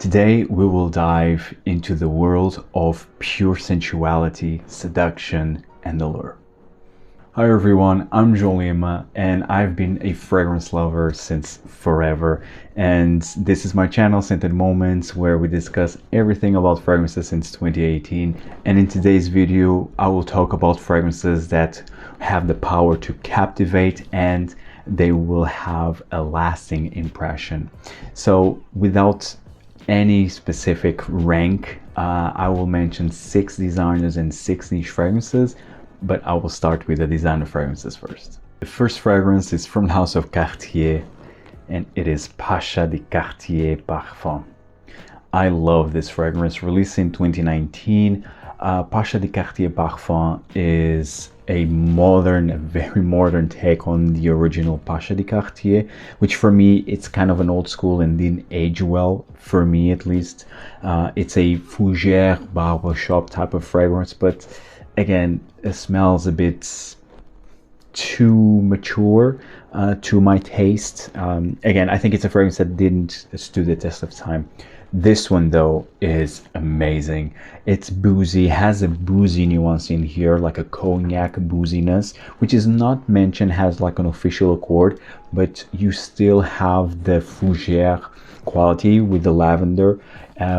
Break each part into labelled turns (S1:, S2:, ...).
S1: Today we will dive into the world of pure sensuality, seduction, and allure. Hi everyone, I'm Guerlain and I've been a fragrance lover since forever, and this is my channel Scented Moments where we discuss everything about fragrances since 2018. And in today's video I will talk about fragrances that have the power to captivate and they will have a lasting impression. So without any specific rank, I will mention 6 designers and 6 niche fragrances, but I will start with the designer fragrances first. The first fragrance is from the house of Cartier, and it is Pasha de Cartier Parfum. I love this fragrance, released in 2019. Pasha de Cartier Parfum is a very modern take on the original Pasha de Cartier, which for me, it's kind of an old school and didn't age well, for me at least. It's a fougere barbershop type of fragrance, but again, it smells a bit too mature to my taste. Again, I think it's a fragrance that didn't stood the test of time. This one though is amazing. It's boozy, has a boozy nuance in here, like a cognac booziness, which is not mentioned as like an official accord, but you still have the fougere quality with the lavender,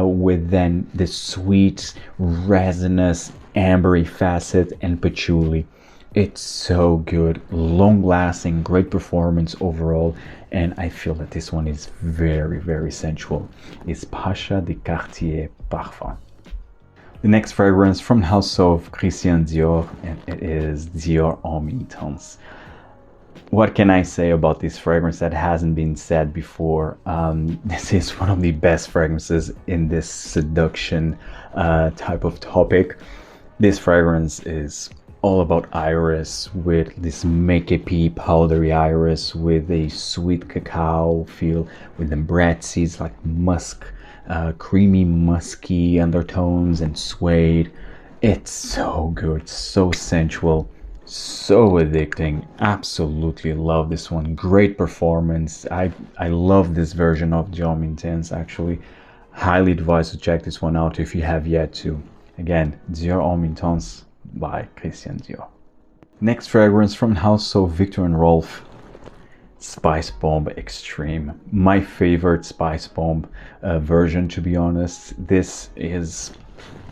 S1: with then the sweet, resinous, ambery facet and patchouli. It's so good, long lasting, great performance overall, and I feel that this one is very, very sensual. It's Pasha de Cartier Parfum. The next fragrance from the house of Christian Dior, and it is Dior Homme Intense. What can I say about this fragrance that hasn't been said before? This is one of the best fragrances in this seduction type of topic. This fragrance is all about iris, with this make-up-y powdery iris with a sweet cacao feel, with the bread seeds like musk, creamy musky undertones and suede. It's so good, so sensual, so addicting. Absolutely love this one. Great performance. I love this version of Dior Homme Intense. Actually, highly advise to check this one out if you have yet to. Again, Dior Homme Intense by Christian Dior. Next fragrance from the house of Viktor and Rolf, Spicebomb Extreme. My favorite Spicebomb version, to be honest. This is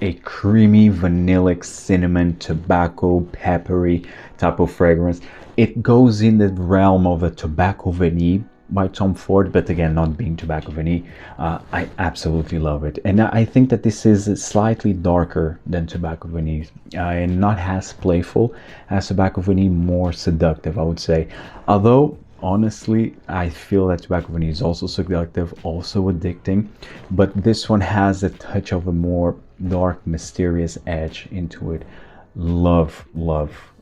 S1: a creamy, vanillic, cinnamon, tobacco, peppery type of fragrance. It goes in the realm of a Tobacco Vanille by Tom Ford, but again, not being Tobacco Vanille. I absolutely love it, and I think that this is slightly darker than Tobacco Vanille, and not as playful as Tobacco Vanille, more seductive, I would say. Although honestly, I feel that Tobacco Vanille is also seductive, also addicting, but this one has a touch of a more dark, mysterious edge into it. Love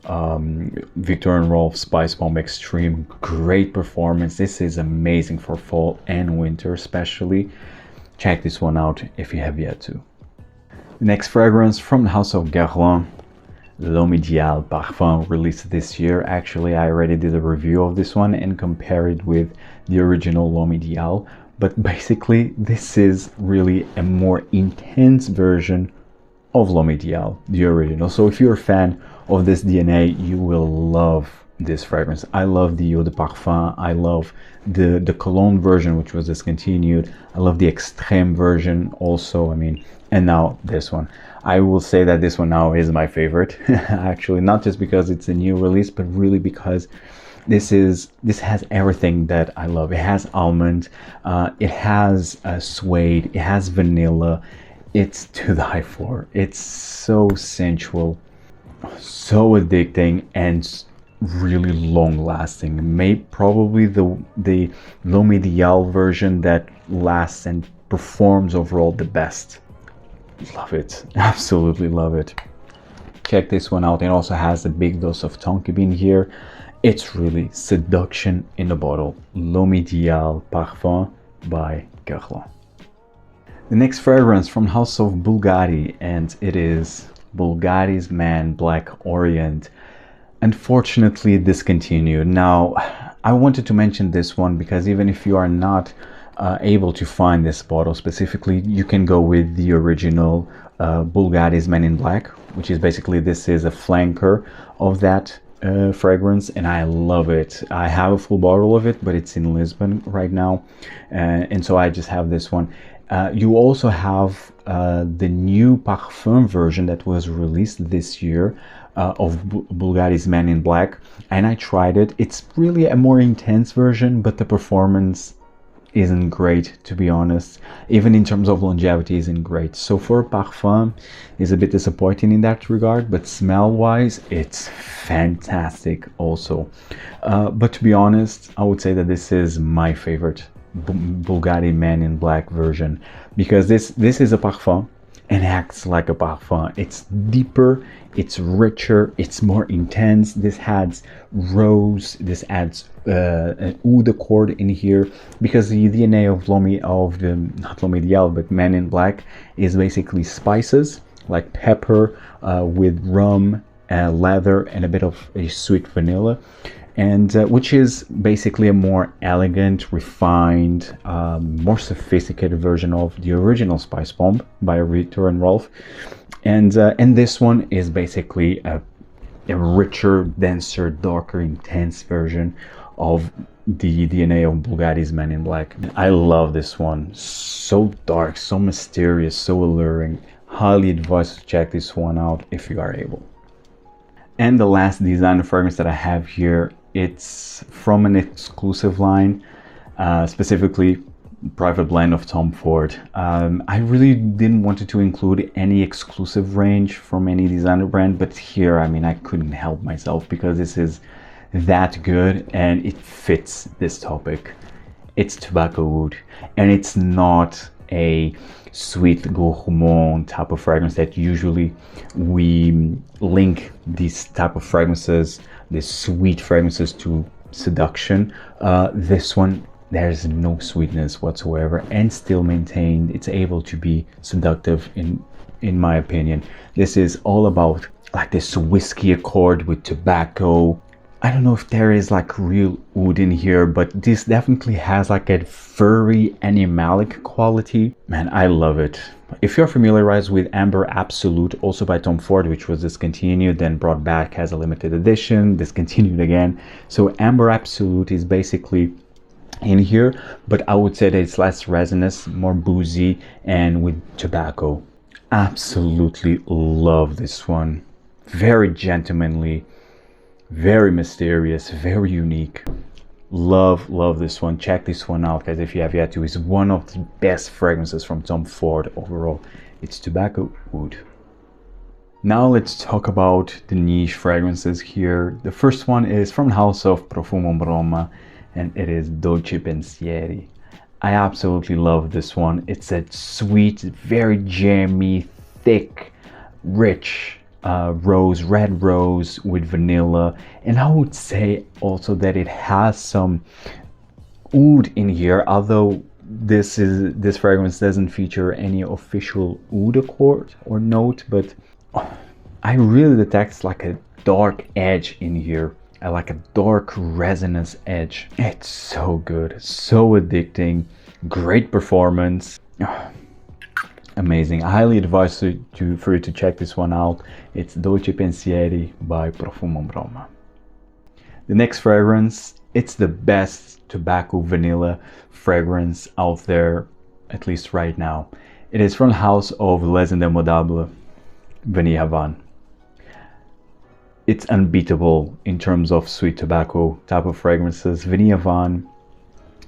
S1: Viktor and Rolf Spicebomb Extreme. Great performance. This is amazing for fall and winter especially. Check this one out if you have yet to. The next fragrance from the house of Guerlain, L'Homme Parfum, released this year. Actually, I already did a review of this one and compared it with the original L'Homme, but basically this is really a more intense version of L'Homme, the original. So if you're a fan of this DNA, you will love this fragrance. I love the Eau de Parfum. I love the cologne version, which was discontinued. I love the extreme version also. I mean, and now this one. I will say that this one now is my favorite. Actually, not just because it's a new release, but really because this has everything that I love. It has almond, it has suede, it has vanilla. It's to die for. It's so sensual, so addicting, and really long lasting. Probably the L'Homme version that lasts and performs overall the best. Love it, absolutely love it. Check this one out. It also has a big dose of tonka bean here. It's really seduction in a bottle. L'Homme Parfum by Guerlain. The next fragrance from House of Bulgari, and it is Bulgari's Man Black Orient. Unfortunately discontinued. Now, I wanted to mention this one because even if you are not able to find this bottle specifically, you can go with the original Bulgari's Men in Black, which is basically, this is a flanker of that fragrance, and I love it. I have a full bottle of it, but it's in Lisbon right now, and so I just have this one. You also have the new Parfum version that was released this year of Bulgari's Man in Black, and I tried it. It's really a more intense version, but the performance isn't great, to be honest. Even in terms of longevity, isn't great. So for Parfum, is a bit disappointing in that regard, but smell wise, it's fantastic also. But to be honest, I would say that this is my favorite Bulgari Man in Black version, because this is a Parfum and acts like a Parfum. It's deeper, it's richer, it's more intense. This adds rose, this adds an oud accord in here, because the DNA of not L'Homme Ideal, but Man in Black is basically spices like pepper with rum, leather, and a bit of a sweet vanilla, and which is basically a more elegant, refined, more sophisticated version of the original Spicebomb by Viktor and Rolf. And this one is basically a richer, denser, darker, intense version of the DNA of Bulgari's Man in Black. I love this one. So dark, so mysterious, so alluring. Highly advise to check this one out if you are able. And the last designer fragrance that I have here, it's from an exclusive line, specifically private blend of Tom Ford. I really didn't want to include any exclusive range from any designer brand, but here, I mean, I couldn't help myself, because this is that good and it fits this topic. It's Tobacco Oud, and it's not a sweet gourmand type of fragrance that usually we link these type of fragrances, these sweet fragrances, to seduction. This one, there's no sweetness whatsoever, and still maintained, it's able to be seductive in my opinion. This is all about like this whiskey accord with tobacco. I don't know if there is like real oud in here, but this definitely has like a furry animalic quality. Man, I love it. If you're familiarized with Amber Absolute, also by Tom Ford, which was discontinued, then brought back as a limited edition, discontinued again. So Amber Absolute is basically in here, but I would say that it's less resinous, more boozy, and with tobacco. Absolutely love this one. Very gentlemanly, very mysterious, very unique. Love this one. Check this one out, guys, if you have yet to. It's one of the best fragrances from Tom Ford overall. It's Tobacco Oud. Now let's talk about the niche fragrances here. The first one is from the house of Profumum Roma, and it is Dolci Pensieri. I absolutely love this one. It's a sweet, very jammy, thick, rich rose, red rose with vanilla, and I would say also that it has some oud in here, although this fragrance doesn't feature any official oud accord or note, but I really detect like a dark edge in here, like a dark resinous edge. It's so good, so addicting, great performance. Amazing. I highly advise for you to check this one out. It's Dolci Pensieri by Profumum Roma. The next fragrance, it's the best tobacco vanilla fragrance out there, at least right now. It is from the house of Les Indemodables, Vanille Havane. It's unbeatable in terms of sweet tobacco type of fragrances. Vanille Havane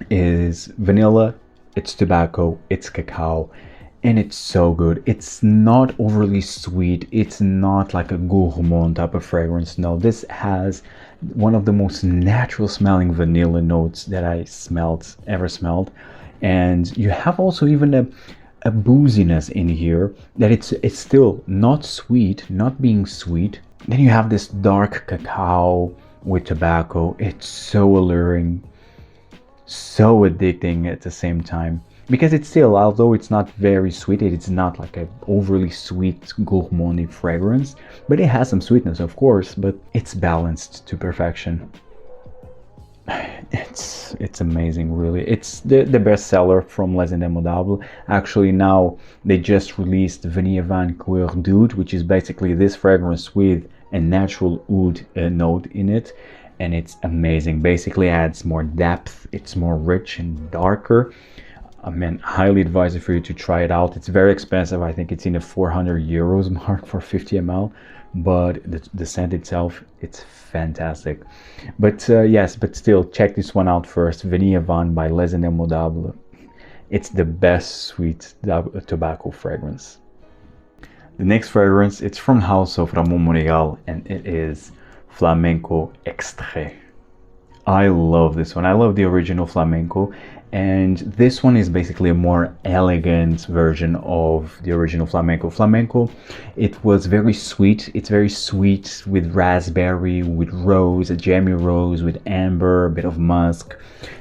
S1: is vanilla, it's tobacco, it's cacao, and it's so good. It's not overly sweet. It's not like a gourmand type of fragrance. No, this has one of the most natural smelling vanilla notes that I ever smelled. And you have also even a booziness in here that it's still not sweet, not being sweet. Then you have this dark cacao with tobacco. It's so alluring, so addicting at the same time. Because it's still, although it's not very sweet, it's not like an overly sweet gourmand fragrance, but it has some sweetness, of course, but it's balanced to perfection. It's amazing, really. It's the best seller from Les Indemodables. Actually, now they just released Vanille Coeur d'Oud, which is basically this fragrance with a natural oud note in it, and it's amazing. Basically adds more depth, it's more rich and darker. I mean, highly advise it for you to try it out. It's very expensive. I think it's in the 400 euros mark for 50 ml, but the scent itself, it's fantastic. But yes, but still, check this one out first. Vanille by Les Indemodables. It's the best sweet tobacco fragrance. The next fragrance, it's from House of Roma, and it is Flamenco Extrait. I love this one. I love the original Flamenco, and this one is basically a more elegant version of the original Flamenco. Flamenco, it was very sweet. It's very sweet with raspberry, with rose, a jammy rose, with amber, a bit of musk.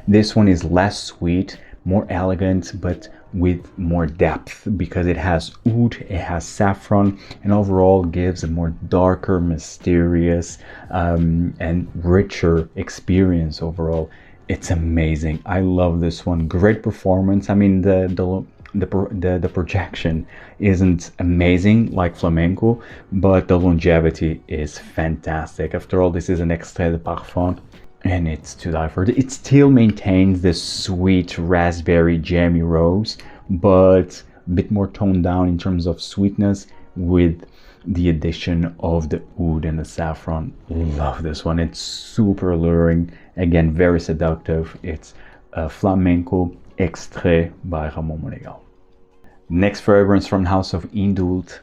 S1: This one is less sweet, more elegant, but with more depth because it has oud, it has saffron, and overall gives a more darker, mysterious, and richer experience overall. It's amazing. I love this one. Great performance. I mean, the projection isn't amazing like flamenco, but the longevity is fantastic. After all, this is an extrait de parfum, and it's to die for. It still maintains this sweet raspberry jammy rose, but a bit more toned down in terms of sweetness with the addition of the oud and the saffron. Love this one. It's super alluring. Again, very seductive. It's a Flamenco Extrait by Roma. Next fragrance from House of Indult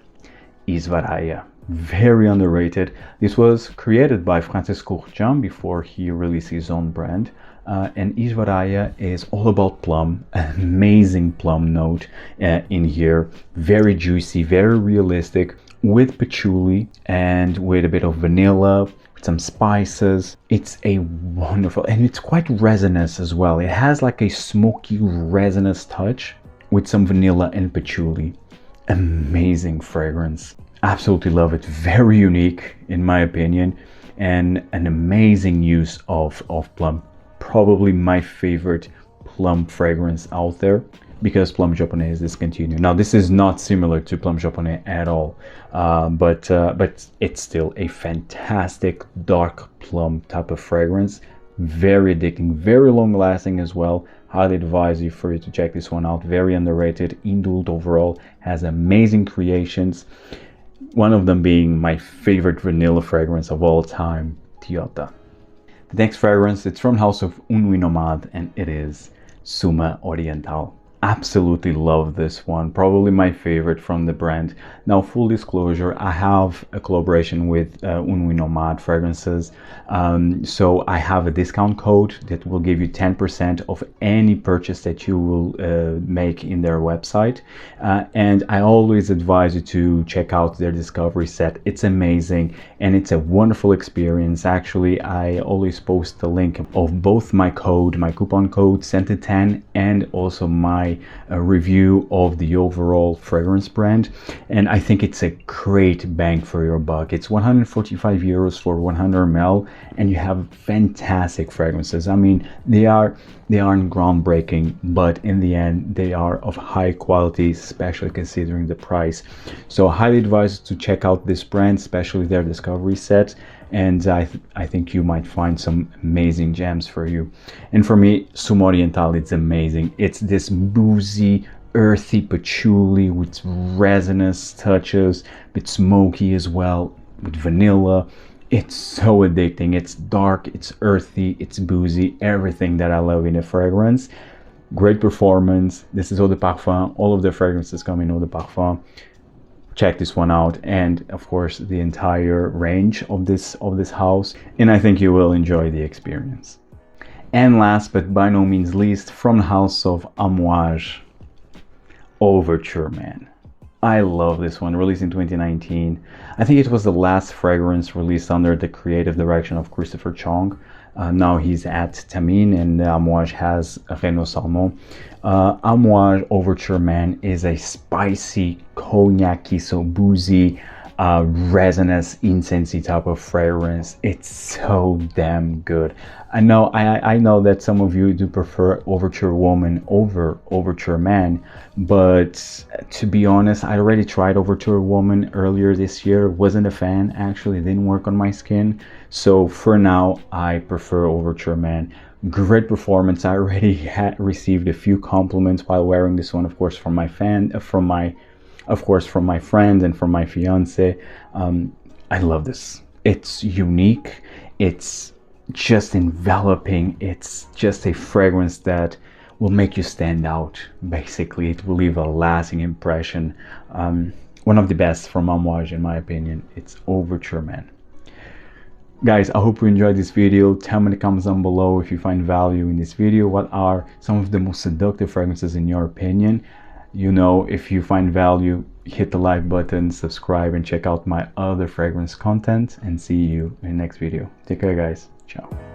S1: Isvaraya. Very underrated. This was created by Francisco Urchan before he released his own brand. And Isvaraya is all about plum, amazing plum note in here. Very juicy, very realistic, with patchouli and with a bit of vanilla, some spices. It's a wonderful, and it's quite resinous as well. It has like a smoky resinous touch with some vanilla and patchouli. Amazing fragrance. Absolutely love it. Very unique in my opinion, and an amazing use of plum. Probably my favorite plum fragrance out there, because Plum Japonais is discontinued. Now this is not similar to Plum Japonais at all, but it's still a fantastic dark plum type of fragrance. Very addicting, very long lasting as well. Highly advise you for you to check this one out. Very underrated. Indult overall has amazing creations. One of them being my favorite vanilla fragrance of all time, Toyota. The next fragrance, it's from House of Nomade, and it is Suma Oriental. Absolutely love this one. Probably my favorite from the brand. Now, full disclosure, I have a collaboration with Nomade fragrances. So I have a discount code that will give you 10% of any purchase that you will make in their website. And I always advise you to check out their discovery set. It's amazing and it's a wonderful experience. Actually, I always post the link of both my coupon code Scented10, and also my review of the overall fragrance brand, and I think it's a great bang for your buck. It's 145 euros for 100 ml, and you have fantastic fragrances. I mean, they aren't groundbreaking, but in the end they are of high quality, especially considering the price. So I highly advise to check out this brand, especially their discovery set, and I think you might find some amazing gems for you. And for me, Suma Oriental, it's amazing. It's this boozy, earthy patchouli with resinous touches, a bit smoky as well, with vanilla. It's so addicting. It's dark, it's earthy, it's boozy, everything that I love in a fragrance. Great performance. This is Eau de Parfum. All of the fragrances come in Eau de Parfum. Check this one out, and of course the entire range of this house, and I think you will enjoy the experience. And last but by no means least, from the house of Amouage Overture Man. I love this one, released in 2019. I think it was the last fragrance released under the creative direction of Christopher Chong. Now he's at Tamine, and Amouage has Renaud Salmon. Amouage Overture Man is a spicy, cognac-y, so boozy, resinous, incensey type of fragrance. It's so damn good. I know that some of you do prefer Overture Woman over Overture Man, but to be honest, I already tried Overture Woman earlier this year. Wasn't a fan, actually. It didn't work on my skin. So for now, I prefer Overture Man. Great performance. I already had received a few compliments while wearing this one, of course, from my friends and from my fiance. I love this. It's unique. It's just enveloping. It's just a fragrance that will make you stand out. Basically, it will leave a lasting impression. One of the best from Amouage, in my opinion. It's Overture Man. Guys, I hope you enjoyed this video. Tell me in the comments down below if you find value in this video. What are some of the most seductive fragrances in your opinion? You know, if you find value, hit the like button, subscribe, and check out my other fragrance content, and see you in the next video. Take care, guys. Ciao.